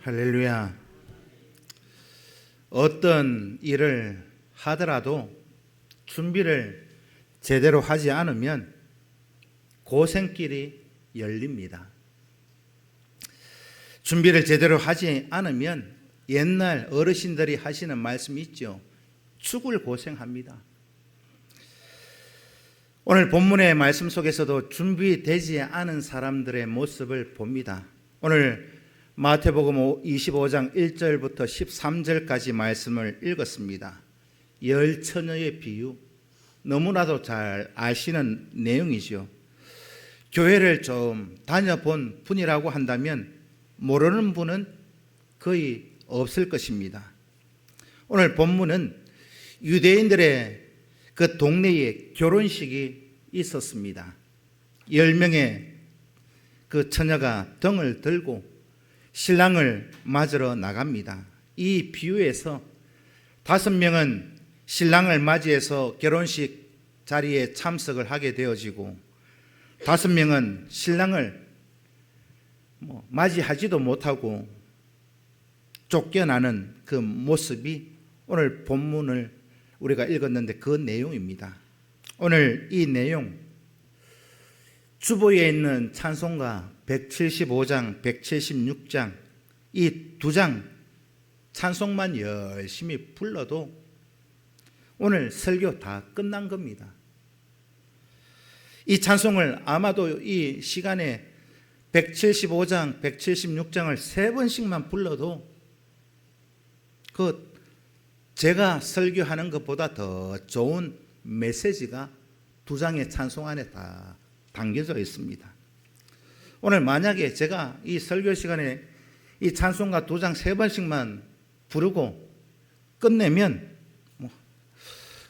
할렐루야. 어떤 일을 하더라도 준비를 제대로 하지 않으면 고생길이 열립니다. 준비를 제대로 하지 않으면 옛날 어르신들이 하시는 말씀이 있죠. 죽을 고생합니다. 오늘 본문의 말씀 속에서도 준비되지 않은 사람들의 모습을 봅니다. 오늘 마태복음 25장 1절부터 13절까지 말씀을 읽었습니다. 열 처녀의 비유, 너무나도 잘 아시는 내용이죠. 교회를 좀 다녀본 분이라고 한다면 모르는 분은 거의 없을 것입니다. 오늘 본문은 유대인들의 그 동네에 결혼식이 있었습니다. 10명의 그 처녀가 등을 들고 신랑을 맞으러 나갑니다. 이 비유에서 5명은 신랑을 맞이해서 결혼식 자리에 참석을 하게 되어지고 5명은 신랑을 맞이하지도 못하고 쫓겨나는 그 모습이 오늘 본문을 우리가 읽었는데 그 내용입니다. 오늘 이 내용 주보에 있는 찬송가 175장, 176장 이 2장 찬송만 열심히 불러도 오늘 설교 다 끝난 겁니다. 이 찬송을 아마도 이 시간에 175장, 176장을 3번씩만 불러도 그 제가 설교하는 것보다 더 좋은 메시지가 2장의 찬송 안에 다 담겨져 있습니다. 오늘 만약에 제가 이 설교 시간에 이 찬송가 2장 3번씩만 부르고 끝내면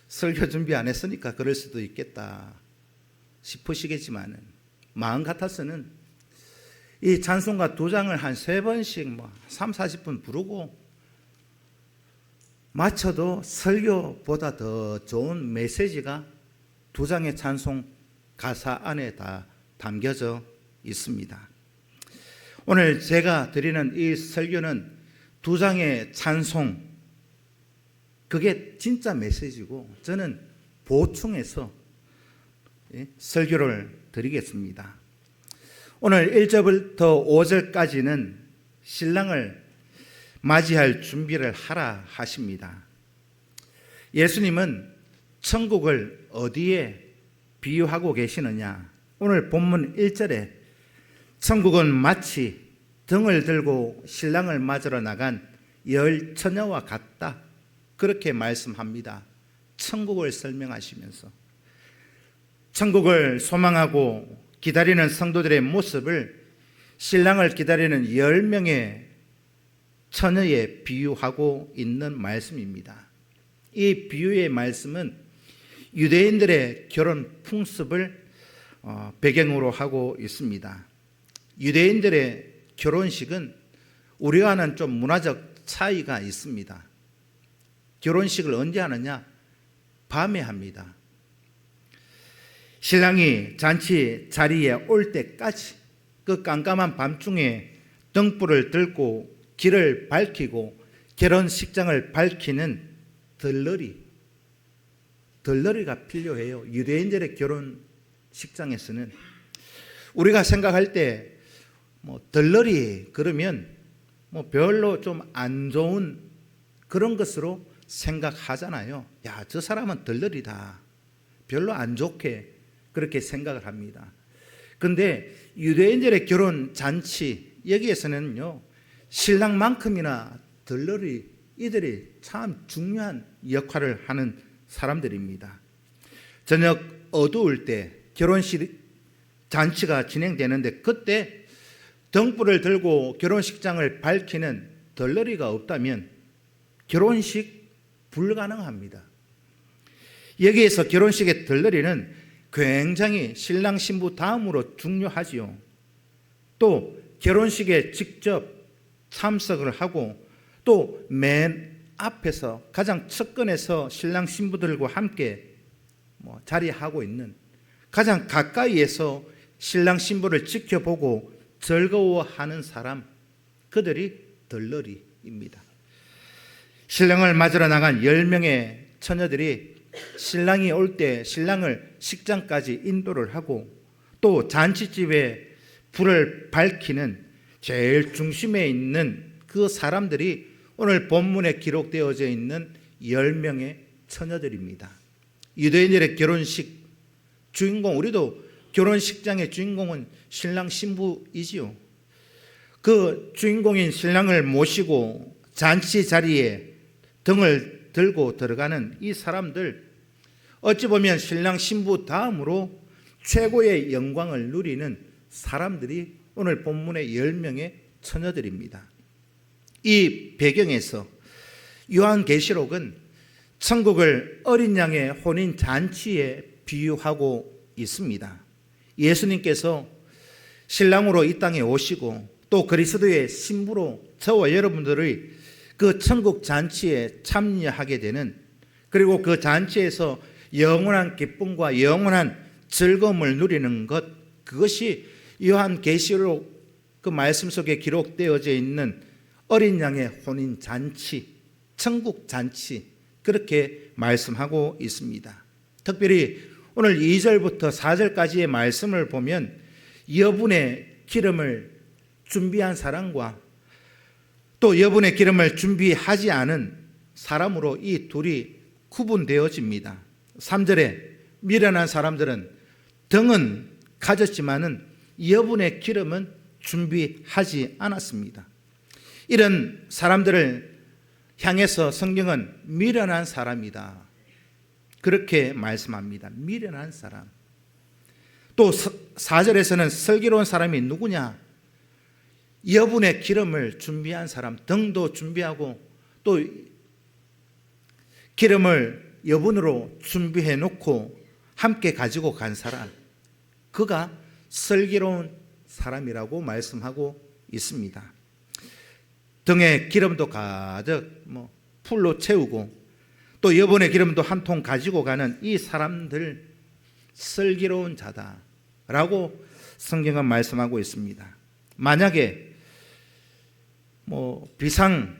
설교 준비 안 했으니까 그럴 수도 있겠다 싶으시겠지만 마음 같아서는 이 찬송가 2장을 한 3번씩 3, 40분 부르고 마쳐도 설교보다 더 좋은 메시지가 2장의 찬송 가사 안에 다 담겨져 있습니다. 오늘 제가 드리는 이 설교는 2장의 찬송, 그게 진짜 메시지고 저는 보충해서 설교를 드리겠습니다. 오늘 1절부터 5절까지는 신랑을 맞이할 준비를 하라 하십니다. 예수님은 천국을 어디에 비유하고 계시느냐? 오늘 본문 1절에 천국은 마치 등을 들고 신랑을 맞으러 나간 열 처녀와 같다, 그렇게 말씀합니다. 천국을 설명하시면서 천국을 소망하고 기다리는 성도들의 모습을 신랑을 기다리는 10명의 처녀에 비유하고 있는 말씀입니다. 이 비유의 말씀은 유대인들의 결혼 풍습을 배경으로 하고 있습니다. 유대인들의 결혼식은 우리와는 좀 문화적 차이가 있습니다. 결혼식을 언제 하느냐? 밤에 합니다. 신랑이 잔치 자리에 올 때까지 그 깜깜한 밤중에 등불을 들고 길을 밝히고 결혼식장을 밝히는 덜러리가 필요해요. 유대인들의 결혼식장에서는 우리가 생각할 때 덜러리 그러면 별로 좀 안 좋은 그런 것으로 생각하잖아요. 야, 저 사람은 덜러리다, 별로 안 좋게 그렇게 생각을 합니다. 그런데 유대인들의 결혼 잔치 여기에서는요, 신랑만큼이나 덜러리 이들이 참 중요한 역할을 하는 사람들입니다. 저녁 어두울 때 결혼식 잔치가 진행되는데 그때 등불을 들고 결혼식장을 밝히는 덜러리가 없다면 결혼식 불가능합니다. 여기에서 결혼식의 덜러리는 굉장히 신랑 신부 다음으로 중요하지요. 또 결혼식에 직접 참석을 하고 또 맨 앞에서 가장 측근에서 신랑 신부들과 함께 자리하고 있는 가장 가까이에서 신랑 신부를 지켜보고 즐거워하는 사람, 그들이 들러리입니다. 신랑을 맞으러 나간 10명의 처녀들이 신랑이 올 때 신랑을 식장까지 인도를 하고 또 잔치집에 불을 밝히는 제일 중심에 있는 그 사람들이 오늘 본문에 기록되어져 있는 10명의 처녀들입니다. 유대인들의 결혼식 주인공, 우리도 결혼식장의 주인공은 신랑 신부이지요. 그 주인공인 신랑을 모시고 잔치 자리에 등을 들고 들어가는 이 사람들, 어찌 보면 신랑 신부 다음으로 최고의 영광을 누리는 사람들이 오늘 본문의 10명의 처녀들입니다. 이 배경에서 요한계시록은 천국을 어린 양의 혼인 잔치에 비유하고 있습니다. 예수님께서 신랑으로 이 땅에 오시고 또 그리스도의 신부로 저와 여러분들의 그 천국 잔치에 참여하게 되는, 그리고 그 잔치에서 영원한 기쁨과 영원한 즐거움을 누리는 것, 그것이 요한계시록 그 말씀 속에 기록되어져 있는 어린 양의 혼인 잔치, 천국 잔치, 그렇게 말씀하고 있습니다. 특별히 오늘 2절부터 4절까지의 말씀을 보면 여분의 기름을 준비한 사람과 또 여분의 기름을 준비하지 않은 사람으로 이 둘이 구분되어집니다. 3절에 미련한 사람들은 등은 가졌지만은 여분의 기름은 준비하지 않았습니다. 이런 사람들을 향해서 성경은 미련한 사람이다, 그렇게 말씀합니다. 미련한 사람. 또 4절에서는 슬기로운 사람이 누구냐? 여분의 기름을 준비한 사람, 등도 준비하고 또 기름을 여분으로 준비해 놓고 함께 가지고 간 사람, 그가 슬기로운 사람이라고 말씀하고 있습니다. 등에 기름도 가득 풀로 채우고 또 여분의 기름도 한 통 가지고 가는 이 사람들, 슬기로운 자다라고 성경은 말씀하고 있습니다. 만약에 비상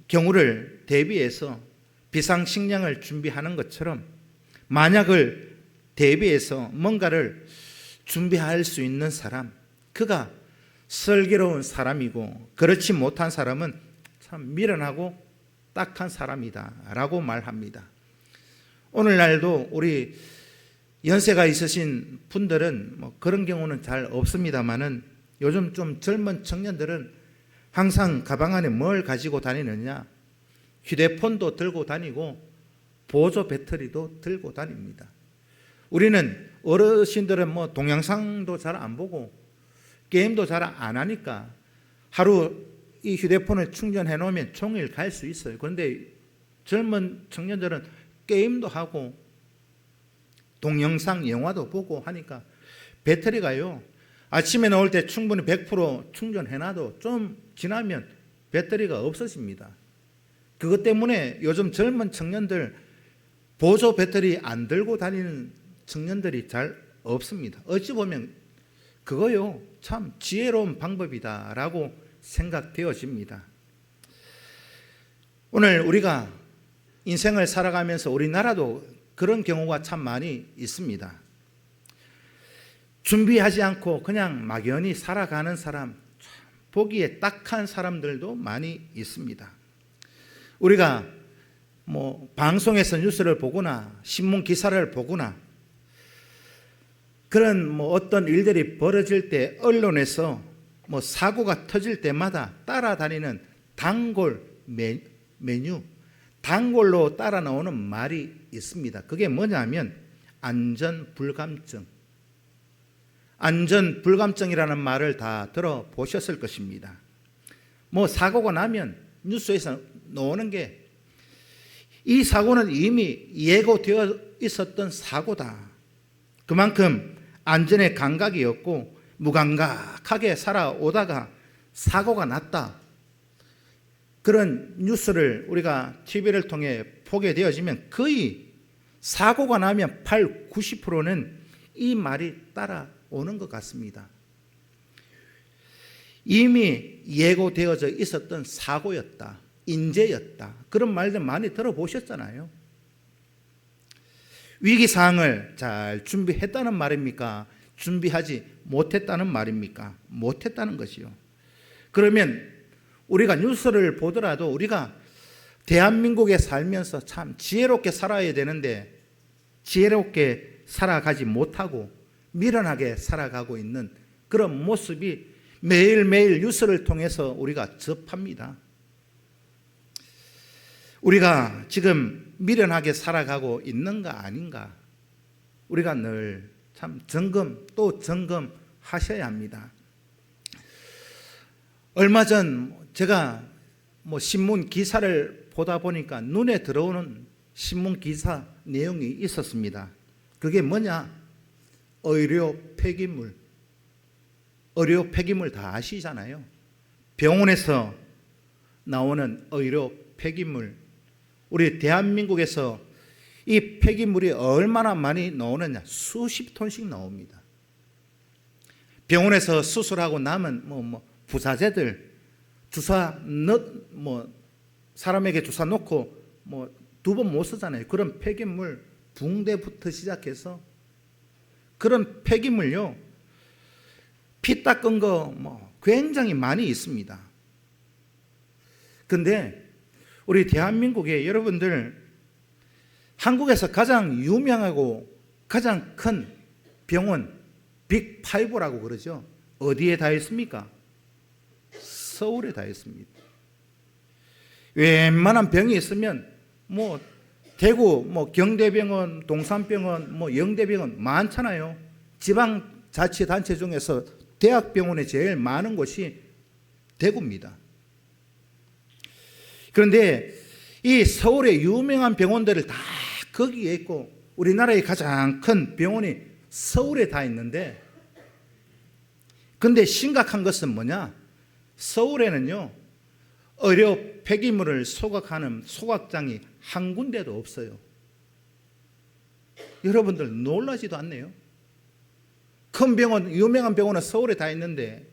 경우를 대비해서 비상식량을 준비하는 것처럼 만약을 대비해서 뭔가를 준비할 수 있는 사람, 그가 슬기로운 사람이고, 그렇지 못한 사람은 참 미련하고 딱한 사람이다 라고 말합니다. 오늘날도 우리 연세가 있으신 분들은 그런 경우는 잘 없습니다만은 요즘 좀 젊은 청년들은 항상 가방 안에 뭘 가지고 다니느냐? 휴대폰도 들고 다니고 보조 배터리도 들고 다닙니다. 우리는 어르신들은 동영상도 잘 안 보고 게임도 잘 안 하니까 하루 이 휴대폰을 충전해 놓으면 종일 갈 수 있어요. 그런데 젊은 청년들은 게임도 하고 동영상 영화도 보고 하니까 배터리가요, 아침에 나올 때 충분히 100% 충전해 놔도 좀 지나면 배터리가 없어집니다. 그것 때문에 요즘 젊은 청년들 보조 배터리 안 들고 다니는 청년들이 잘 없습니다. 어찌 보면 그거요 참 지혜로운 방법이다라고 생각되어집니다. 오늘 우리가 인생을 살아가면서 우리나라도 그런 경우가 참 많이 있습니다. 준비하지 않고 그냥 막연히 살아가는 사람, 보기에 딱한 사람들도 많이 있습니다. 우리가 방송에서 뉴스를 보거나 신문 기사를 보거나 그런 어떤 일들이 벌어질 때 언론에서 사고가 터질 때마다 따라다니는 단골 메뉴, 단골로 따라 나오는 말이 있습니다. 그게 뭐냐면 안전불감증. 안전불감증이라는 말을 다 들어보셨을 것입니다. 사고가 나면 뉴스에서 나오는 게 이 사고는 이미 예고되어 있었던 사고다. 그만큼 안전에 감각이 없고 무감각하게 살아오다가 사고가 났다. 그런 뉴스를 우리가 TV를 통해 보게 되어지면 거의 사고가 나면 90%는 이 말이 따라오는 것 같습니다. 이미 예고되어져 있었던 사고였다, 인재였다, 그런 말들 많이 들어보셨잖아요. 위기사항을 잘 준비했다는 말입니까? 준비하지 못했다는 말입니까? 못했다는 것이요. 그러면 우리가 뉴스를 보더라도 우리가 대한민국에 살면서 참 지혜롭게 살아야 되는데 지혜롭게 살아가지 못하고 미련하게 살아가고 있는 그런 모습이 매일매일 뉴스를 통해서 우리가 접합니다. 우리가 지금 미련하게 살아가고 있는가 아닌가, 우리가 늘 참 점검 또 점검하셔야 합니다. 얼마 전 제가 신문 기사를 보다 보니까 눈에 들어오는 신문 기사 내용이 있었습니다. 그게 뭐냐? 의료 폐기물. 의료 폐기물 다 아시잖아요. 병원에서 나오는 의료 폐기물. 우리 대한민국에서 이 폐기물이 얼마나 많이 나오느냐? 수십 톤씩 나옵니다. 병원에서 수술하고 남은 부사제들 주사 사람에게 주사 놓고 2번 못 쓰잖아요. 그런 폐기물, 붕대부터 시작해서 그런 폐기물요, 피 닦은 거 굉장히 많이 있습니다. 근데 우리 대한민국에 여러분들, 한국에서 가장 유명하고 가장 큰 병원 빅5라고 그러죠. 어디에 다 있습니까? 서울에 다 있습니다. 웬만한 병이 있으면 대구 경대병원, 동산병원, 영대병원 많잖아요. 지방자치단체 중에서 대학병원에 제일 많은 곳이 대구입니다. 그런데 이 서울의 유명한 병원들을 다 거기에 있고 우리나라의 가장 큰 병원이 서울에 다 있는데, 근데 심각한 것은 뭐냐? 서울에는요, 의료 폐기물을 소각하는 소각장이 한 군데도 없어요. 여러분들 놀라지도 않네요. 큰 병원, 유명한 병원은 서울에 다 있는데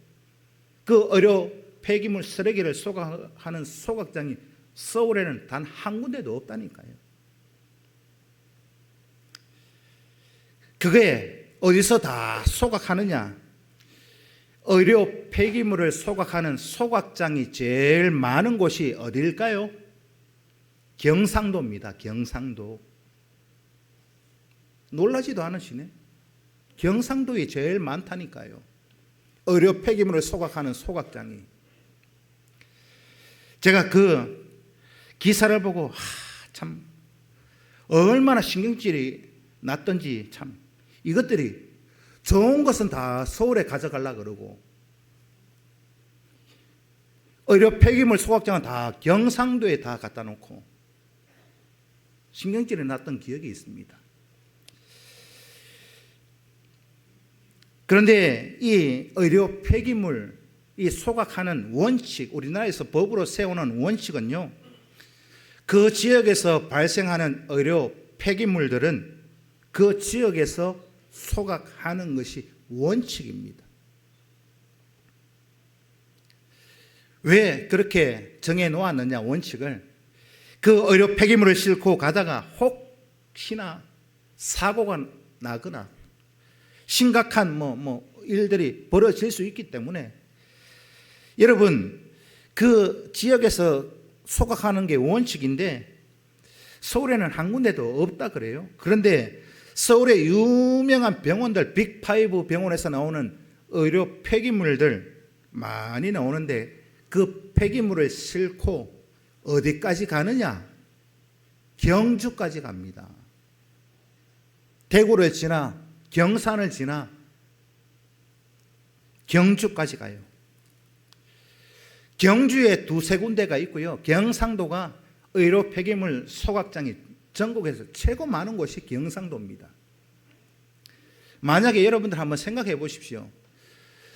그 의료 폐기물 쓰레기를 소각하는 소각장이 서울에는 단 한 군데도 없다니까요. 그게 어디서 다 소각하느냐? 의료 폐기물을 소각하는 소각장이 제일 많은 곳이 어디일까요? 경상도입니다. 경상도. 놀라지도 않으시네. 경상도에 제일 많다니까요. 의료 폐기물을 소각하는 소각장이. 제가 그 기사를 보고 참 얼마나 신경질이 났던지, 참 이것들이 좋은 것은 다 서울에 가져가려고 그러고 의료 폐기물 소각장은 다 경상도에 다 갖다 놓고 신경질이 났던 기억이 있습니다. 그런데 이 의료 폐기물 이 소각하는 원칙, 우리나라에서 법으로 세우는 원칙은요, 그 지역에서 발생하는 의료 폐기물들은 그 지역에서 소각하는 것이 원칙입니다. 왜 그렇게 정해 놓았느냐, 원칙을? 그 의료 폐기물을 싣고 가다가 혹시나 사고가 나거나 심각한 일들이 벌어질 수 있기 때문에, 여러분, 그 지역에서 소각하는 게 원칙인데 서울에는 한 군데도 없다 그래요. 그런데 서울의 유명한 병원들, 빅5 병원에서 나오는 의료 폐기물들 많이 나오는데 그 폐기물을 싣고 어디까지 가느냐? 경주까지 갑니다. 대구를 지나 경산을 지나 경주까지 가요. 경주에 2-3군데가 있고요. 경상도가 의료 폐기물 소각장이 전국에서 최고 많은 곳이 경상도입니다. 만약에 여러분들 한번 생각해 보십시오.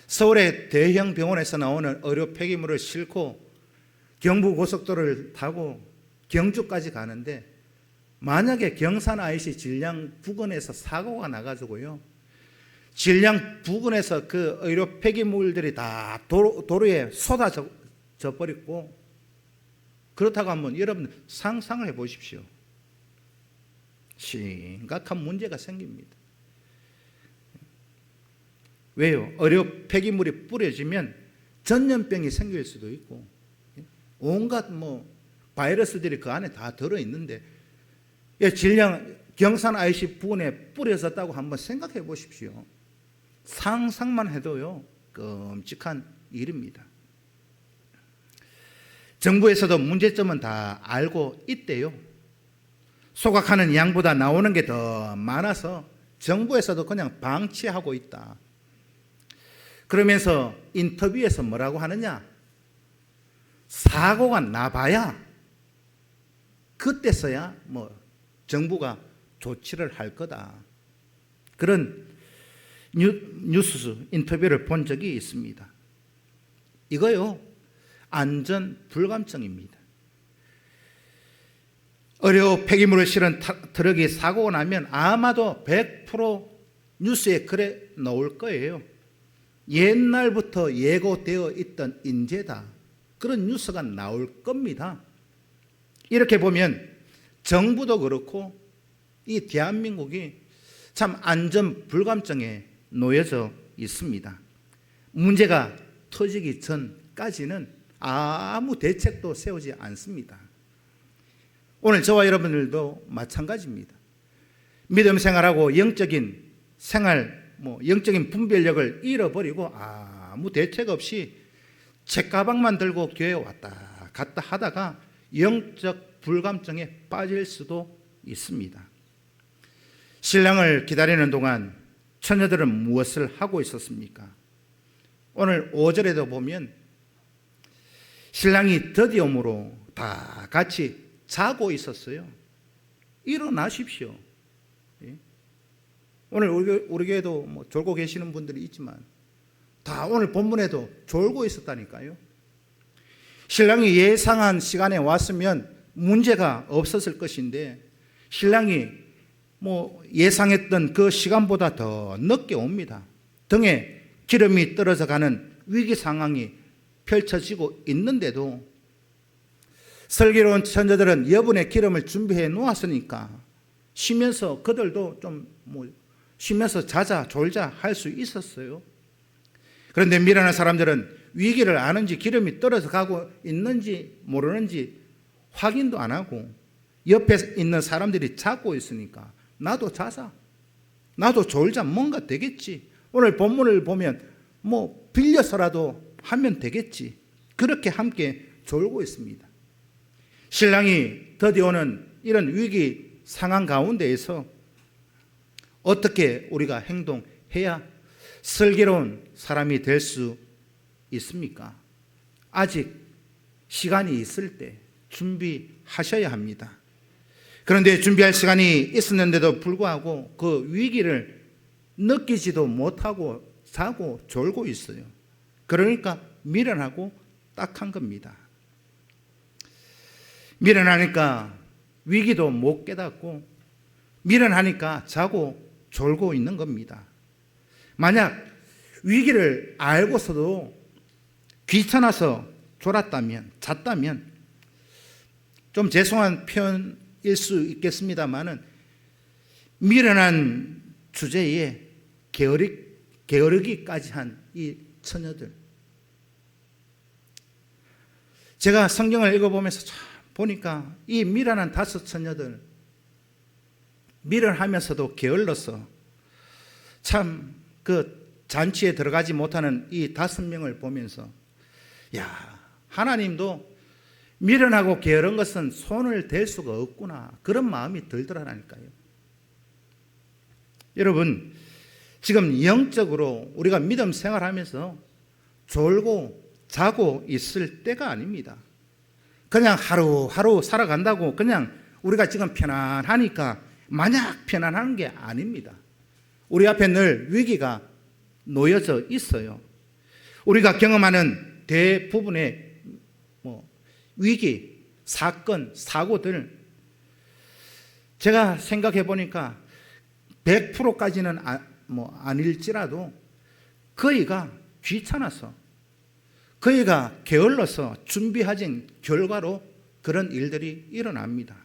서울의 대형 병원에서 나오는 의료 폐기물을 싣고 경부고속도로를 타고 경주까지 가는데, 만약에 경산 IC 진량 부근에서 사고가 나가지고요, 진량 부근에서 그 의료 폐기물들이 다 도로에 쏟아져 버렸고, 그렇다고 하면 여러분 상상을 해보십시오. 심각한 문제가 생깁니다. 왜요? 의료 폐기물이 뿌려지면 전염병이 생길 수도 있고, 온갖 바이러스들이 그 안에 다 들어있는데, 진량 경산 IC 부근에 뿌려졌다고 한번 생각해 보십시오. 상상만 해도요, 끔찍한 일입니다. 정부에서도 문제점은 다 알고 있대요. 소각하는 양보다 나오는 게 더 많아서 정부에서도 그냥 방치하고 있다. 그러면서 인터뷰에서 뭐라고 하느냐? 사고가 나봐야 그때서야 정부가 조치를 할 거다. 그런 뉴스 인터뷰를 본 적이 있습니다. 이거요, 안전 불감증입니다. 의료 폐기물을 실은 트럭이 사고가 나면 아마도 100% 뉴스에 그래 나올 거예요. 옛날부터 예고되어 있던 인재다. 그런 뉴스가 나올 겁니다. 이렇게 보면 정부도 그렇고 이 대한민국이 참 안전 불감증에 놓여져 있습니다. 문제가 터지기 전까지는 아무 대책도 세우지 않습니다. 오늘 저와 여러분들도 마찬가지입니다. 믿음 생활하고 영적인 생활, 영적인 분별력을 잃어버리고 아무 대책 없이 책가방만 들고 교회에 왔다 갔다 하다가 영적 불감증에 빠질 수도 있습니다. 신랑을 기다리는 동안 처녀들은 무엇을 하고 있었습니까? 오늘 5절에도 보면 신랑이 더디옴으로 다 같이 자고 있었어요. 일어나십시오. 오늘 우리 교회도 졸고 계시는 분들이 있지만 다 오늘 본문에도 졸고 있었다니까요. 신랑이 예상한 시간에 왔으면 문제가 없었을 것인데 신랑이 예상했던 그 시간보다 더 늦게 옵니다. 등에 기름이 떨어져 가는 위기 상황이 펼쳐지고 있는데도 슬기로운 처녀들은 여분의 기름을 준비해 놓았으니까 쉬면서 그들도 좀 쉬면서 자자 졸자 할 수 있었어요. 그런데 미련한 사람들은 위기를 아는지 기름이 떨어져 가고 있는지 모르는지 확인도 안 하고 옆에 있는 사람들이 자고 있으니까 나도 자자, 나도 졸자, 뭔가 되겠지, 오늘 본문을 보면 빌려서라도 하면 되겠지, 그렇게 함께 졸고 있습니다. 신랑이 드디어는 이런 위기 상황 가운데에서 어떻게 우리가 행동해야 슬기로운 사람이 될 수 있습니까? 아직 시간이 있을 때 준비하셔야 합니다. 그런데 준비할 시간이 있었는데도 불구하고 그 위기를 느끼지도 못하고 자고 졸고 있어요. 그러니까 미련하고 딱한 겁니다. 미련하니까 위기도 못 깨닫고 미련하니까 자고 졸고 있는 겁니다. 만약 위기를 알고서도 귀찮아서 졸았다면, 잤다면 좀 죄송한 표현일 수 있겠습니다만은 미련한 주제에 게으르기까지 한 이 처녀들, 제가 성경을 읽어보면서 보니까 이 미련한 5 처녀들, 미련하면서도 게을러서 참 그 잔치에 들어가지 못하는 이 5명을 보면서 하나님도 미련하고 게으른 것은 손을 댈 수가 없구나, 그런 마음이 들더라니까요. 여러분, 지금 영적으로 우리가 믿음 생활하면서 졸고 자고 있을 때가 아닙니다. 그냥 하루하루 살아간다고 그냥 우리가 지금 편안하니까 마냥 편안한 게 아닙니다. 우리 앞에 늘 위기가 놓여져 있어요. 우리가 경험하는 대부분의 위기, 사건, 사고들, 제가 생각해 보니까 100%까지는 아닐지라도 그이가 귀찮아서, 그이가 게을러서 준비하진 결과로 그런 일들이 일어납니다.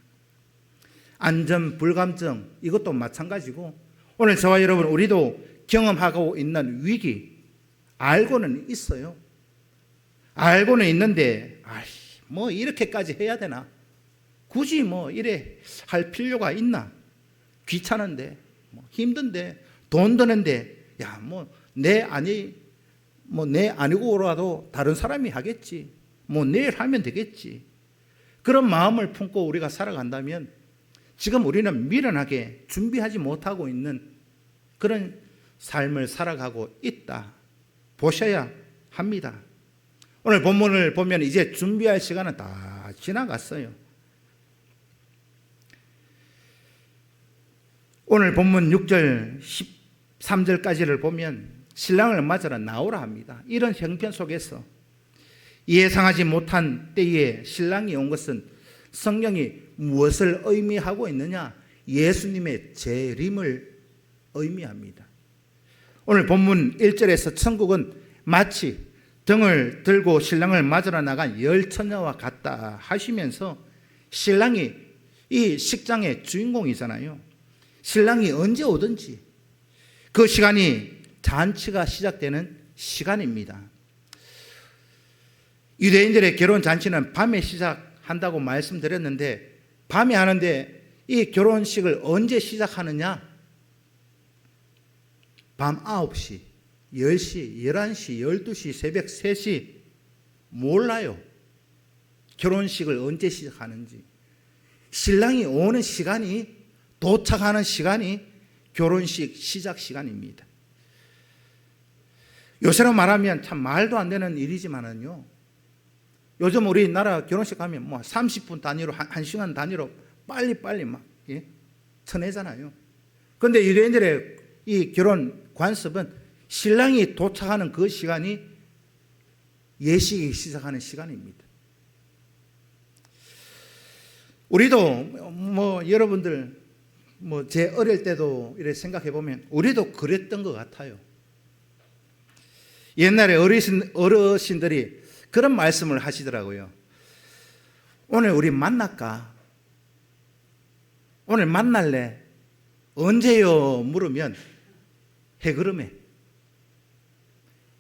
안전 불감증, 이것도 마찬가지고, 오늘 저와 여러분 우리도 경험하고 있는 위기 알고는 있어요. 알고는 있는데 이렇게까지 해야 되나? 굳이 이래 할 필요가 있나? 귀찮은데, 힘든데, 돈 드는데, 내 아니고라도 다른 사람이 하겠지. 내일 하면 되겠지. 그런 마음을 품고 우리가 살아간다면 지금 우리는 미련하게 준비하지 못하고 있는 그런 삶을 살아가고 있다 보셔야 합니다. 오늘 본문을 보면 이제 준비할 시간은 다 지나갔어요. 오늘 본문 6절 13절까지를 보면 신랑을 맞으러 나오라 합니다. 이런 형편 속에서 예상하지 못한 때에 신랑이 온 것은 성경이 무엇을 의미하고 있느냐? 예수님의 재림을 의미합니다. 오늘 본문 1절에서 천국은 마치 등을 들고 신랑을 맞으러 나간 열 처녀와 같다 하시면서, 신랑이 이 식장의 주인공이잖아요. 신랑이 언제 오든지 그 시간이 잔치가 시작되는 시간입니다. 유대인들의 결혼 잔치는 밤에 시작한다고 말씀드렸는데, 밤에 하는데 이 결혼식을 언제 시작하느냐? 밤 9시, 10시, 11시, 12시, 새벽 3시 몰라요. 결혼식을 언제 시작하는지. 신랑이 오는 시간이, 도착하는 시간이 결혼식 시작 시간입니다. 요새로 말하면 참 말도 안 되는 일이지만은요, 요즘 우리나라 결혼식 가면 30분 단위로, 1시간 단위로 빨리빨리 쳐내잖아요. 그런데 유대인들의 이 결혼 관습은 신랑이 도착하는 그 시간이 예식이 시작하는 시간입니다. 우리도 여러분들 제 어릴 때도 이렇게 생각해 보면 우리도 그랬던 것 같아요. 옛날에 어르신들이 그런 말씀을 하시더라고요. 오늘 우리 만날까? 오늘 만날래? 언제요? 물으면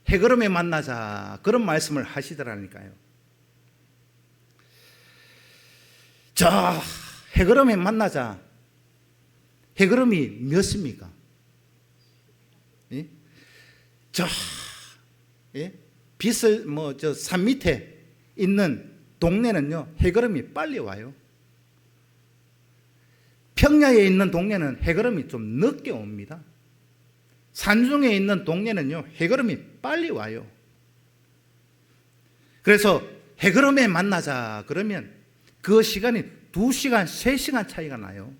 해그름에 만나자, 그런 말씀을 하시더라니까요. 저 해그름에 만나자. 해그름이 몇 시입니까? 예? 빛을 산 밑에 있는 동네는요, 해그름이 빨리 와요. 평야에 있는 동네는 해그름이 좀 늦게 옵니다. 산중에 있는 동네는요, 해그름이 빨리 와요. 그래서 해그름에 만나자 그러면 그 시간이 2시간, 3시간 차이가 나요.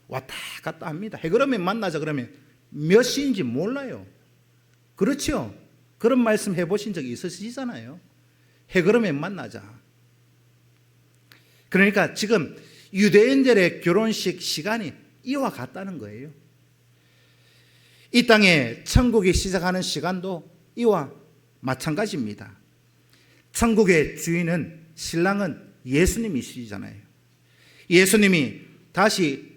왔다 갔다 합니다. 해그름에 만나자 그러면 몇 시인지 몰라요. 그렇죠? 그런 말씀 해보신 적이 있으시잖아요. 해그름에 만나자. 그러니까 지금 유대인들의 결혼식 시간이 이와 같다는 거예요. 이 땅에 천국이 시작하는 시간도 이와 마찬가지입니다. 천국의 주인은, 신랑은 예수님이시잖아요. 예수님이 다시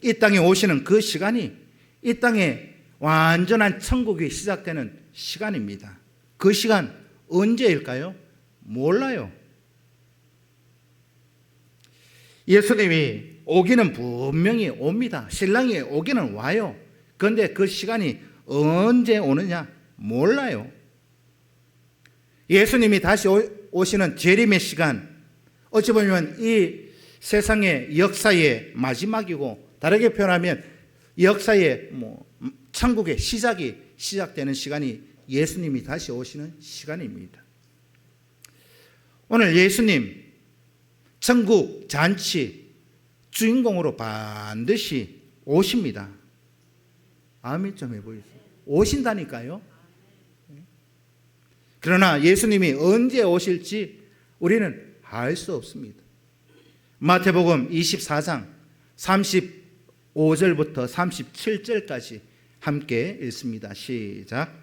이 땅에 오시는 그 시간이 이 땅에 완전한 천국이 시작되는 시간입니다. 그 시간 언제일까요? 몰라요. 예수님이 오기는 분명히 옵니다. 신랑이 오기는 와요. 그런데 그 시간이 언제 오느냐 몰라요. 예수님이 다시 오시는 재림의 시간, 어찌 보면 이 세상의 역사의 마지막이고, 다르게 표현하면 역사의 천국의 시작이 시작되는 시간이 예수님이 다시 오시는 시간입니다. 오늘 예수님 천국 잔치 주인공으로 반드시 오십니다. 아멘 좀 해보세요. 오신다니까요. 그러나 예수님이 언제 오실지 우리는 알 수 없습니다. 마태복음 24장 35절부터 37절까지 함께 읽습니다. 시작.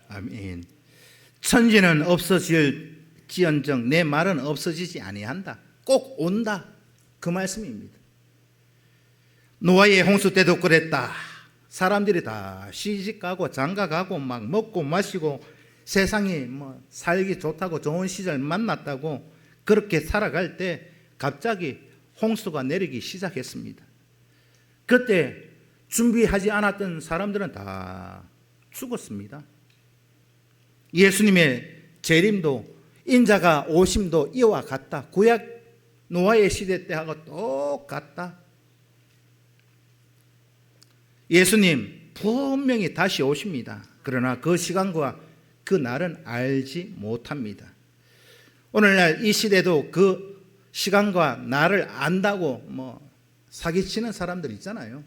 아멘. 천지는 없어질지언정 내 말은 없어지지 아니한다. 꼭 온다. 그 말씀입니다. 노아의 홍수 때도 그랬다. 사람들이 다 시집가고 장가가고 막 먹고 마시고 세상이 뭐 살기 좋다고 좋은 시절 만났다고 그렇게 살아갈 때 갑자기 홍수가 내리기 시작했습니다. 그때 준비하지 않았던 사람들은 다 죽었습니다. 예수님의 재림도 인자가 오심도 이와 같다. 구약 노아의 시대 때하고 똑같다. 예수님 분명히 다시 오십니다. 그러나 그 시간과 그 날은 알지 못합니다. 오늘날 이 시대도 그 시간과 날을 안다고 사기치는 사람들 있잖아요.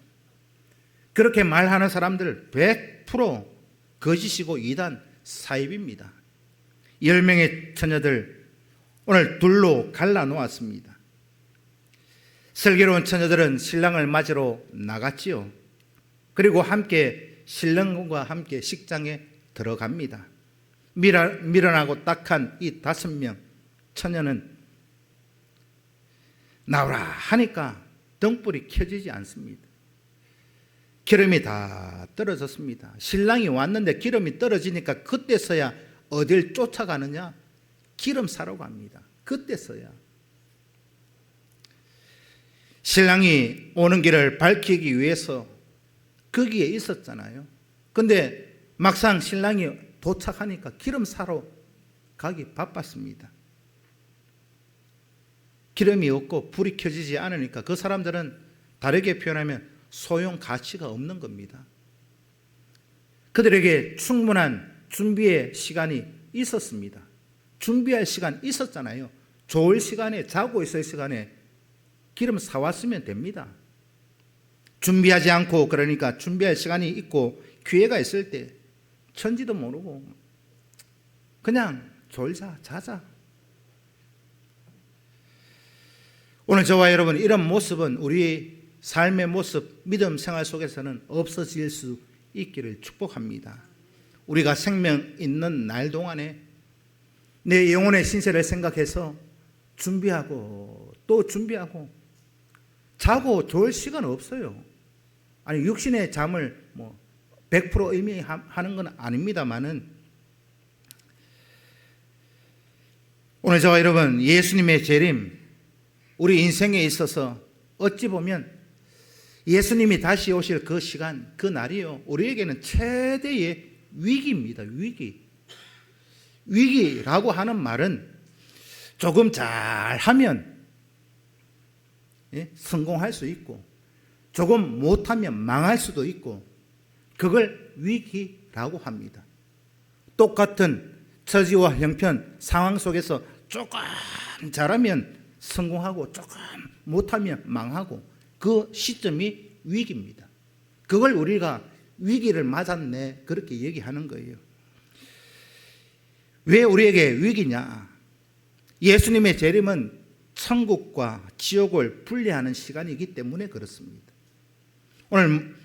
그렇게 말하는 사람들 100% 거짓이고 이단 사입입니다. 10명의 처녀들 오늘 둘로 갈라놓았습니다. 슬기로운 처녀들은 신랑을 맞으러 나갔지요. 그리고 함께 신랑과 함께 식장에 들어갑니다. 미련하고 딱한 이 5명 처녀는 나오라 하니까 등불이 켜지지 않습니다. 기름이 다 떨어졌습니다. 신랑이 왔는데 기름이 떨어지니까 그때서야 어딜 쫓아가느냐? 기름 사러 갑니다. 그때서야. 신랑이 오는 길을 밝히기 위해서 거기에 있었잖아요. 근데 막상 신랑이 도착하니까 기름 사러 가기 바빴습니다. 기름이 없고 불이 켜지지 않으니까 그 사람들은 다르게 표현하면 소용 가치가 없는 겁니다. 그들에게 충분한 준비의 시간이 있었습니다. 준비할 시간 있었잖아요. 좋을 시간에, 자고 있을 시간에 기름 사왔으면 됩니다. 준비하지 않고, 그러니까 준비할 시간이 있고 기회가 있을 때 천지도 모르고 그냥 졸자, 자자. 오늘 저와 여러분, 이런 모습은 우리 삶의 모습, 믿음 생활 속에서는 없어질 수 있기를 축복합니다. 우리가 생명 있는 날 동안에 내 영혼의 신세를 생각해서 준비하고 또 준비하고, 자고 좋을 시간 없어요. 아니, 육신의 잠을 100% 의미하는 건 아닙니다만은, 오늘 저와 여러분, 예수님의 재림, 우리 인생에 있어서 어찌 보면 예수님이 다시 오실 그 시간, 그 날이요, 우리에게는 최대의 위기입니다. 위기라고 하는 말은 조금 잘하면 성공할 수 있고, 조금 못하면 망할 수도 있고, 그걸 위기라고 합니다. 똑같은 처지와 형편, 상황 속에서 조금 잘하면 성공하고 조금 못하면 망하고, 그 시점이 위기입니다. 그걸 우리가 위기를 맞았네, 그렇게 얘기하는 거예요. 왜 우리에게 위기냐? 예수님의 재림은 천국과 지옥을 분리하는 시간이기 때문에 그렇습니다. 오늘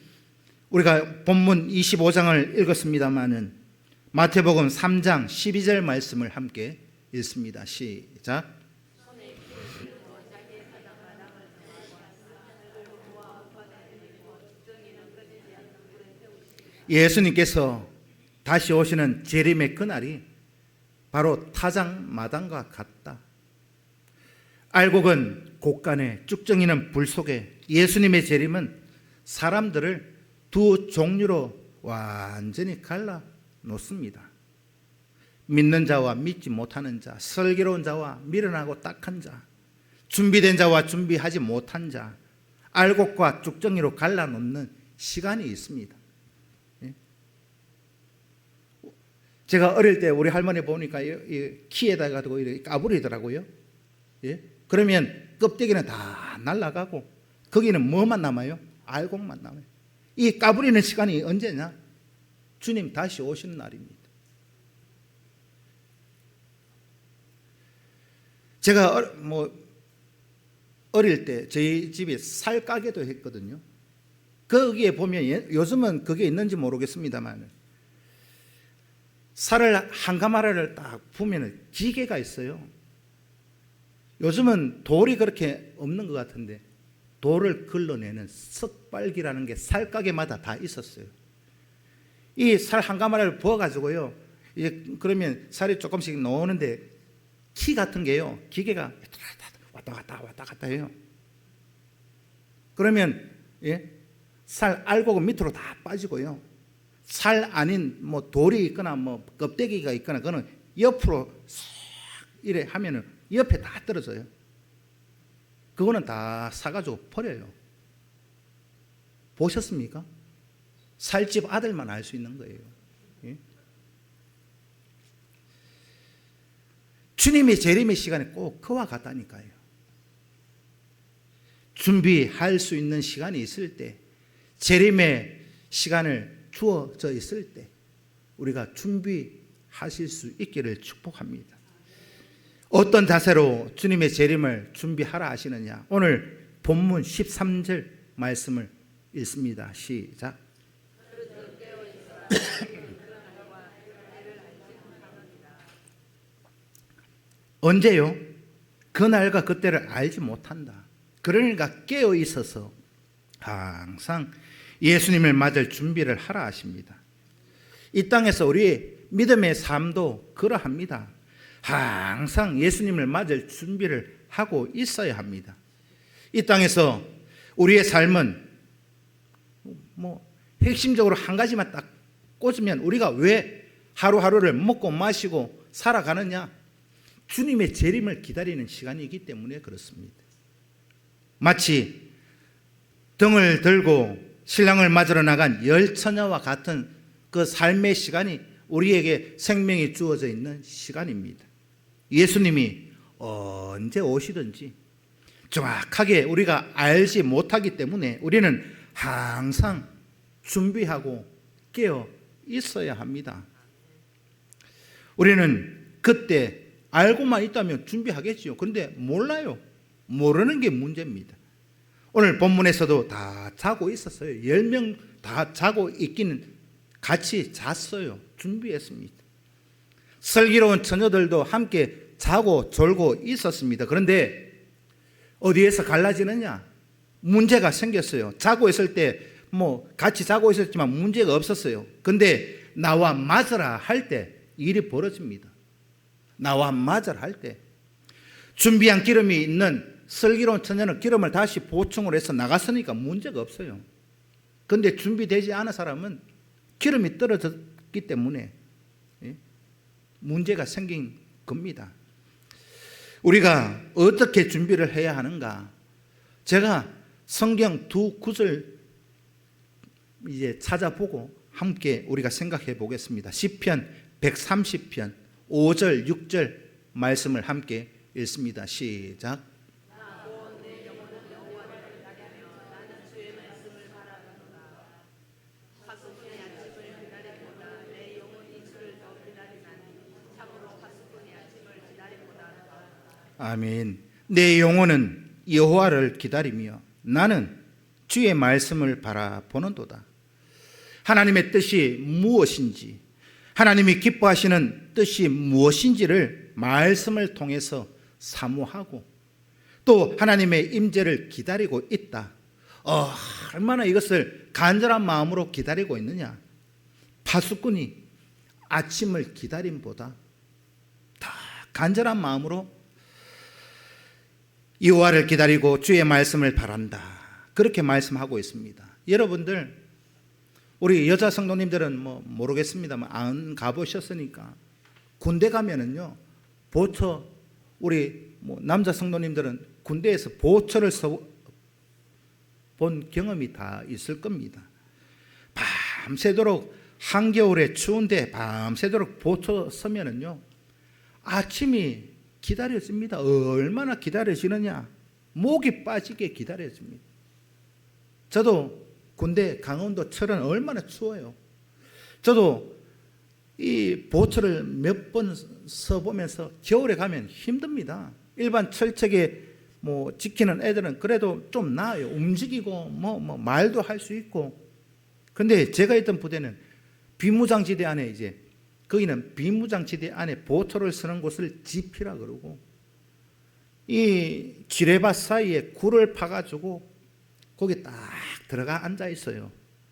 우리가 본문 25장을 읽었습니다마는 마태복음 3장 12절 말씀을 함께 읽습니다. 시작. 예수님께서 다시 오시는 재림의 그날이 바로 타작마당과 같다. 알곡은 곡간에, 쭉정이는 불 속에. 예수님의 재림은 사람들을 두 종류로 완전히 갈라 놓습니다. 믿는 자와 믿지 못하는 자, 슬기로운 자와 미련하고 딱한 자, 준비된 자와 준비하지 못한 자, 알곡과 쭉정이로 갈라 놓는 시간이 있습니다. 제가 어릴 때 우리 할머니 보니까 키에다 가지고 이렇게 까부리더라고요. 그러면 껍데기는 다 날아가고 거기는 뭐만 남아요? 알곡만 남아요. 이 까부리는 시간이 언제냐? 주님 다시 오시는 날입니다. 제가 어릴 때 저희 집에 살 가게도 했거든요. 거기에 보면 요즘은 그게 있는지 모르겠습니다만 살을 한 가마를 딱 보면 기계가 있어요. 요즘은 돌이 그렇게 없는 것 같은데 돌을 걸러내는 석발기라는 게 살 가게마다 다 있었어요. 이 살 한 가마를 부어가지고요, 이제 그러면 살이 조금씩 나오는데 키 같은 게요, 기계가 왔다 갔다 해요. 그러면 살 알곡은 밑으로 다 빠지고요, 살 아닌 돌이 있거나 껍데기가 있거나 그거는 옆으로 싹 이래 하면은 옆에 다 떨어져요. 그거는 다 사가지고 버려요. 보셨습니까? 살집 아들만 알 수 있는 거예요. 주님의 재림의 시간이 꼭 그와 같다니까요. 준비할 수 있는 시간이 있을 때, 재림의 시간을 주어져 있을 때 우리가 준비하실 수 있기를 축복합니다. 어떤 자세로 주님의 재림을 준비하라 하시느냐? 오늘 본문 13절 말씀을 읽습니다. 시작. 언제요? 그날과 그때를 알지 못한다. 그러니까 깨어 있어서 항상 예수님을 맞을 준비를 하라 하십니다. 이 땅에서 우리의 믿음의 삶도 그러합니다. 항상 예수님을 맞을 준비를 하고 있어야 합니다. 이 땅에서 우리의 삶은 핵심적으로 한 가지만 딱 꽂으면 우리가 왜 하루하루를 먹고 마시고 살아가느냐? 주님의 재림을 기다리는 시간이기 때문에 그렇습니다. 마치 등을 들고 신랑을 맞으러 나간 열처녀와 같은 그 삶의 시간이 우리에게 생명이 주어져 있는 시간입니다. 예수님이 언제 오시든지 정확하게 우리가 알지 못하기 때문에 우리는 항상 준비하고 깨어 있어야 합니다. 우리는 그때 알고만 있다면 준비하겠지요. 그런데 몰라요. 모르는 게 문제입니다. 오늘 본문에서도 다 자고 있었어요. 10명 다 자고 있기는 같이 잤어요. 준비했습니다. 슬기로운 처녀들도 함께 자고 졸고 있었습니다. 그런데 어디에서 갈라지느냐? 문제가 생겼어요. 자고 있을 때 같이 자고 있었지만 문제가 없었어요. 근데 나와 맞으라 할 때 일이 벌어집니다. 나와 맞으라 할 때 준비한 기름이 있는 슬기로운 처녀는 기름을 다시 보충을 해서 나갔으니까 문제가 없어요. 근데 준비되지 않은 사람은 기름이 떨어졌기 때문에 문제가 생긴 겁니다. 우리가 어떻게 준비를 해야 하는가? 제가 성경 두 구절 이제 찾아보고 함께 우리가 생각해 보겠습니다. 시편 130편 5절 6절 말씀을 함께 읽습니다. 시작. 아멘. 내 영혼은 여호와를 기다리며 나는 주의 말씀을 바라보는도다. 하나님의 뜻이 무엇인지, 하나님이 기뻐하시는 뜻이 무엇인지를 말씀을 통해서 사모하고 또 하나님의 임재를 기다리고 있다. 얼마나 이것을 간절한 마음으로 기다리고 있느냐? 파수꾼이 아침을 기다림보다 더 간절한 마음으로 여호와를 기다리고 주의 말씀을 바란다. 그렇게 말씀하고 있습니다. 여러분들, 우리 여자 성도님들은 모르겠습니다만 안 가보셨으니까 군대 가면은요, 보초, 우리 남자 성도님들은 군대에서 보초를 본 경험이 다 있을 겁니다. 밤새도록 한겨울에 추운데 밤새도록 보초 서면은요, 아침이 기다려집니다. 얼마나 기다려지느냐? 목이 빠지게 기다려집니다. 저도 군대 강원도 철원 얼마나 추워요. 저도 이 보철을 몇 번 서보면서 겨울에 가면 힘듭니다. 일반 철책에 뭐 지키는 애들은 그래도 좀 나아요. 움직이고 뭐 말도 할 수 있고. 근데 제가 있던 부대는 비무장지대 안에 이제 거기는 비무장지대 안에 보초를 쓰는 곳을 지피라 그러고 이 지뢰밭 사이에 굴을 파가지고 거기 딱 들어가 앉아 있어요.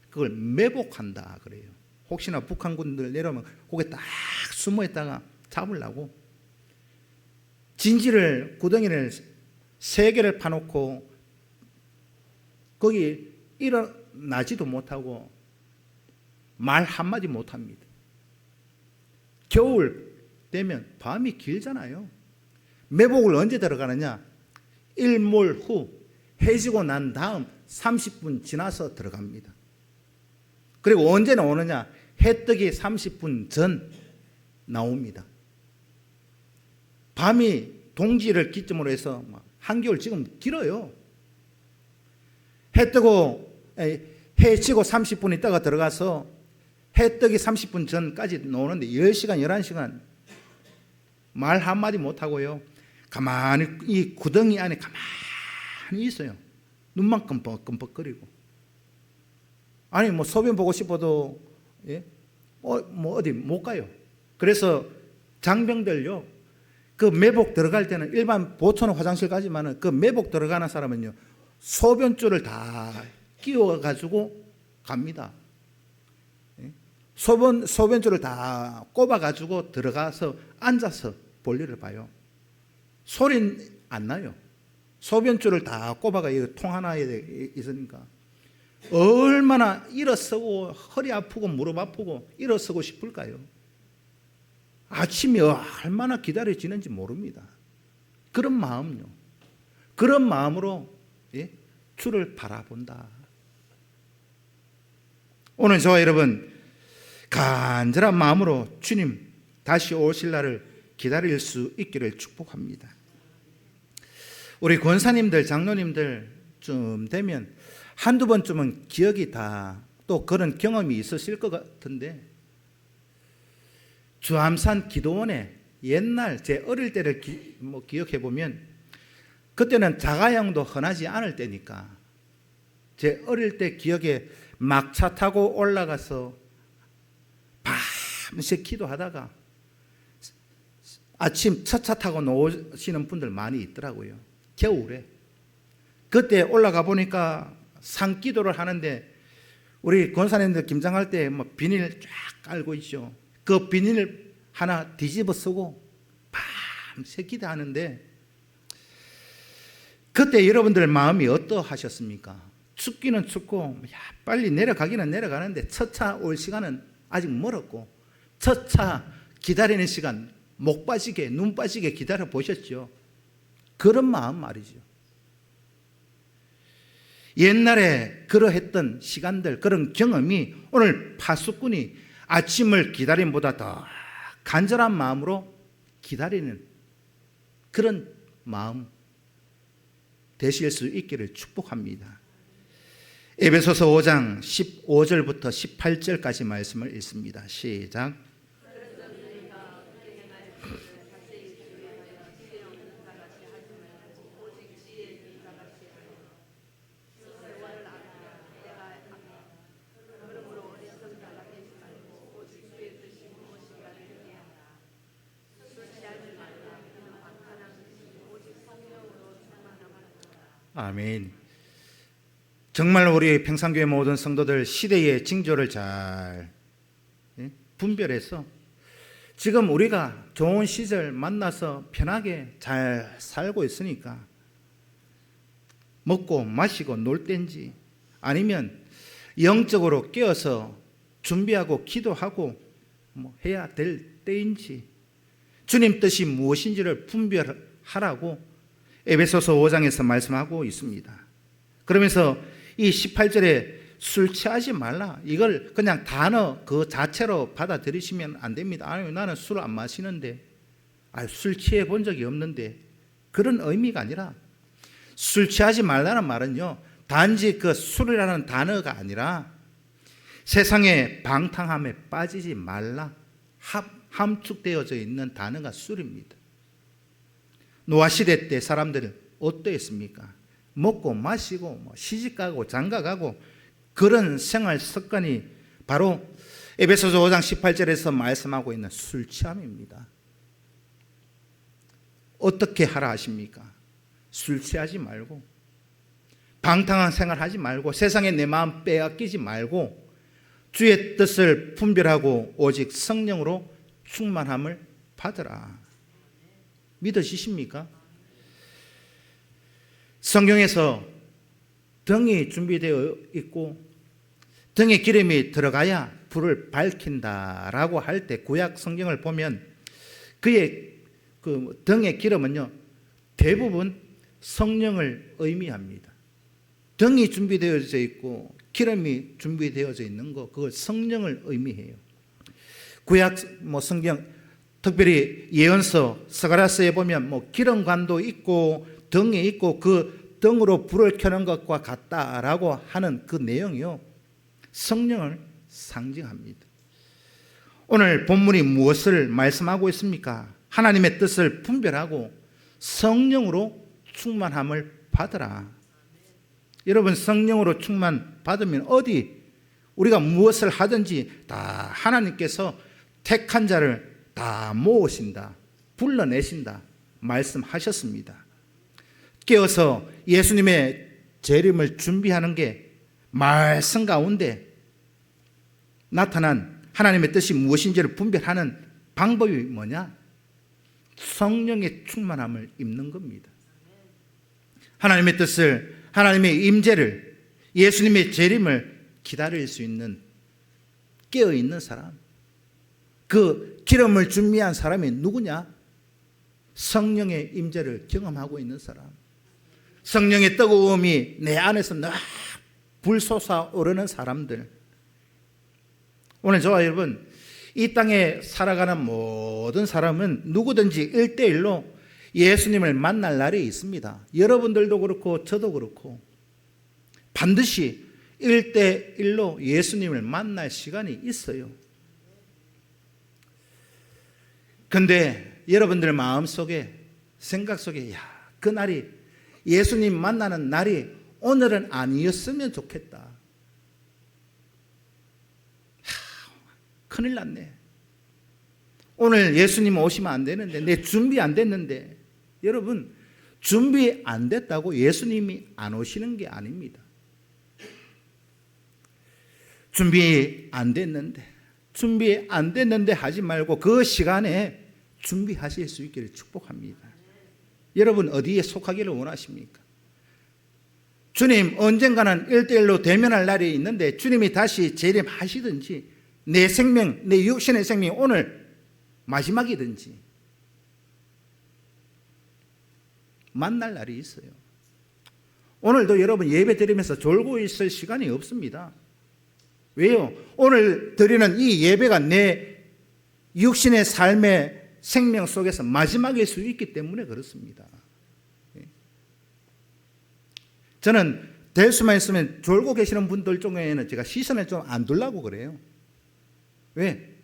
그걸 매복한다 그래요. 혹시나 북한군들 내려오면 거기 딱 숨어 있다가 잡으려고 진지를 구덩이를 3개를 파놓고 거기 일어나지도 못하고 말 한마디 못합니다. 겨울 되면 밤이 길잖아요. 매복을 언제 들어가느냐? 일몰 후 해 지고 난 다음 30분 지나서 들어갑니다. 그리고 언제 나오느냐? 해 뜨기 30분 전 나옵니다. 밤이 동지를 기점으로 해서 한겨울 지금 길어요. 해 뜨고 해 지고 30분 있다가 들어가서 해 뜨기 30분 전까지 노는데 10시간 11시간 말 한마디 못하고요. 가만히 이 구덩이 안에 가만히 있어요. 눈만 끔뻑끔뻑거리고. 아니 뭐 소변 보고 싶어도 뭐 어디 못 가요. 그래서 장병들요, 그 매복 들어갈 때는 일반 보초는 화장실 가지만은 그 매복 들어가는 사람은요 소변줄을 다 끼워가지고 갑니다. 소변줄을 다 꼽아가지고 들어가서 앉아서 볼일을 봐요. 소리는 안 나요. 소변줄을 다 꼽아가 통 하나에 있으니까 얼마나 일어서고 허리 아프고 무릎 아프고 일어서고 싶을까요? 아침이 얼마나 기다려지는지 모릅니다. 그런 마음요. 그런 마음으로 주를 바라본다. 오늘 저와 여러분 간절한 마음으로 주님 다시 오실 날을 기다릴 수 있기를 축복합니다. 우리 권사님들, 장로님들 좀 되면 한두 번쯤은 기억이 다 또 그런 경험이 있으실 것 같은데, 주암산 기도원에 옛날 제 어릴 때를 기억해 보면 그때는 자가용도 흔하지 않을 때니까 제 어릴 때 기억에 막차 타고 올라가서 밤새 기도하다가 아침 첫 차 타고 나오시는 분들 많이 있더라고요. 겨울에. 그때 올라가 보니까 산기도를 하는데 우리 권사님들 김장할 때 뭐 비닐 쫙 깔고 있죠. 그 비닐 하나 뒤집어 쓰고 밤새 기도하는데 그때 여러분들 마음이 어떠하셨습니까? 춥기는 춥고 빨리 내려가기는 내려가는데 첫 차 올 시간은 아직 멀었고 첫 차 기다리는 시간 목 빠지게 눈 빠지게 기다려 보셨죠? 그런 마음 말이죠. 옛날에 그러했던 시간들, 그런 경험이 오늘 파수꾼이 아침을 기다림보다 더 간절한 마음으로 기다리는 그런 마음 되실 수 있기를 축복합니다. 에베소서 5장 15절부터 18절까지 말씀을 읽습니다. 시작. 아멘. 정말 우리 평산교회 모든 성도들 시대의 징조를 잘 분별해서 지금 우리가 좋은 시절 만나서 편하게 잘 살고 있으니까 먹고 마시고 놀 때인지 아니면 영적으로 깨어서 준비하고 기도하고 뭐 해야 될 때인지 주님 뜻이 무엇인지를 분별하라고 에베소서 5장에서 말씀하고 있습니다. 그러면서 이 18절에 술 취하지 말라, 이걸 그냥 단어 그 자체로 받아들이시면 안 됩니다. 아니 나는 술 안 마시는데, 술 취해 본 적이 없는데, 그런 의미가 아니라 술 취하지 말라는 말은요 단지 그 술이라는 단어가 아니라 세상의 방탕함에 빠지지 말라 함축되어져 있는 단어가 술입니다. 노아시대 때 사람들은 어떠했습니까? 먹고 마시고 시집가고 장가가고 그런 생활 습관이 바로 에베소서 5장 18절에서 말씀하고 있는 술 취함입니다. 어떻게 하라 하십니까? 술 취하지 말고 방탕한 생활하지 말고 세상에 내 마음 빼앗기지 말고 주의 뜻을 분별하고 오직 성령으로 충만함을 받으라. 믿으시십니까? 성경에서 등이 준비되어 있고 등에 기름이 들어가야 불을 밝힌다라고 할 때 구약 성경을 보면 그의 그 등의 기름은요 대부분 성령을 의미합니다. 등이 준비되어져 있고 기름이 준비되어져 있는 거 그걸 성령을 의미해요. 구약 성경 특별히 예언서 스가랴서에 보면 기름관도 있고 등이 있고 그 등으로 불을 켜는 것과 같다라고 하는 그 내용이요 성령을 상징합니다. 오늘 본문이 무엇을 말씀하고 있습니까? 하나님의 뜻을 분별하고 성령으로 충만함을 받으라. 여러분 성령으로 충만 받으면 어디 우리가 무엇을 하든지 다 하나님께서 택한 자를 다 모으신다, 불러내신다 말씀하셨습니다. 깨어서 예수님의 재림을 준비하는 게 말씀 가운데 나타난 하나님의 뜻이 무엇인지를 분별하는 방법이 뭐냐? 성령의 충만함을 입는 겁니다. 하나님의 뜻을, 하나님의 임재를, 예수님의 재림을 기다릴 수 있는 깨어있는 사람, 그 기름을 준비한 사람이 누구냐? 성령의 임재를 경험하고 있는 사람, 성령의 뜨거움이 내 안에서 늘 불솟아오르는 사람들. 오늘 저와 여러분 이 땅에 살아가는 모든 사람은 누구든지 1대1로 예수님을 만날 날이 있습니다. 여러분들도 그렇고 저도 그렇고 반드시 1대1로 예수님을 만날 시간이 있어요. 그런데 여러분들 마음속에 생각 속에 그 날이 예수님 만나는 날이 오늘은 아니었으면 좋겠다. 큰일 났네. 오늘 예수님 오시면 안 되는데 내 준비 안 됐는데. 여러분 준비 안 됐다고 예수님이 안 오시는 게 아닙니다. 준비 안 됐는데 하지 말고 그 시간에 준비하실 수 있기를 축복합니다. 여러분 어디에 속하기를 원하십니까? 주님 언젠가는 1대1로 대면할 날이 있는데 주님이 다시 재림하시든지 내 생명, 내 육신의 생명이 오늘 마지막이든지 만날 날이 있어요. 오늘도 여러분 예배 드리면서 졸고 있을 시간이 없습니다. 왜요? 오늘 드리는 이 예배가 내 육신의 삶의 생명 속에서 마지막일 수 있기 때문에 그렇습니다. 저는 될 수만 있으면 졸고 계시는 분들 중에는 제가 시선을 좀 안 두려고 그래요. 왜?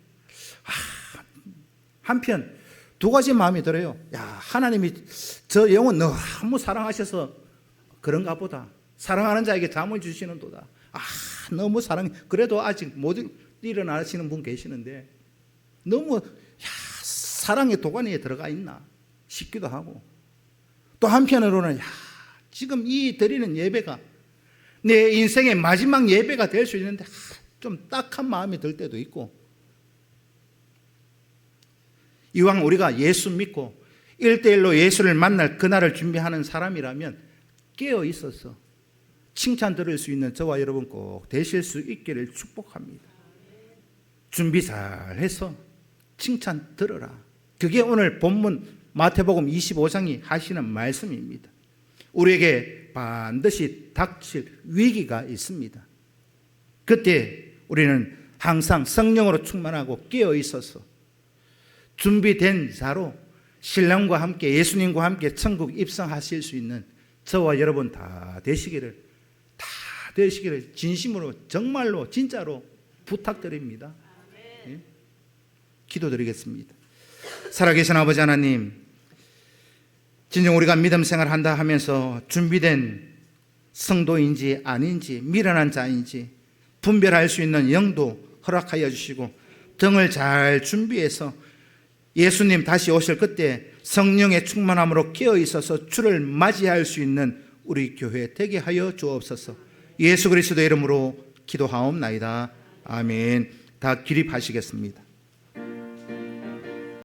한편 두 가지 마음이 들어요. 하나님이 저 영혼 너무 사랑하셔서 그런가 보다. 사랑하는 자에게 잠을 주시는도다. 너무 사랑해. 그래도 아직 못 일어나시는 분 계시는데 너무 사랑의 도가니에 들어가 있나 싶기도 하고, 또 한편으로는 지금 이 드리는 예배가 내 인생의 마지막 예배가 될 수 있는데 좀 딱한 마음이 들 때도 있고, 이왕 우리가 예수 믿고 1대1로 예수를 만날 그날을 준비하는 사람이라면 깨어 있어서 칭찬 들을 수 있는 저와 여러분 꼭 되실 수 있기를 축복합니다. 준비 잘해서 칭찬 들어라. 그게 오늘 본문 마태복음 25장이 하시는 말씀입니다. 우리에게 반드시 닥칠 위기가 있습니다. 그때 우리는 항상 성령으로 충만하고 깨어 있어서 준비된 자로 신랑과 함께 예수님과 함께 천국 입성하실 수 있는 저와 여러분 다 되시기를, 다 되시기를 진심으로 정말로 진짜로 부탁드립니다. 예? 기도드리겠습니다. 살아계신 아버지 하나님, 진정 우리가 믿음 생활한다 하면서 준비된 성도인지 아닌지 미련한 자인지 분별할 수 있는 영도 허락하여 주시고 등을 잘 준비해서 예수님 다시 오실 그때 성령의 충만함으로 깨어 있어서 주를 맞이할 수 있는 우리 교회 되게 하여 주옵소서. 예수 그리스도의 이름으로 기도하옵나이다. 아멘. 다 기립하시겠습니다.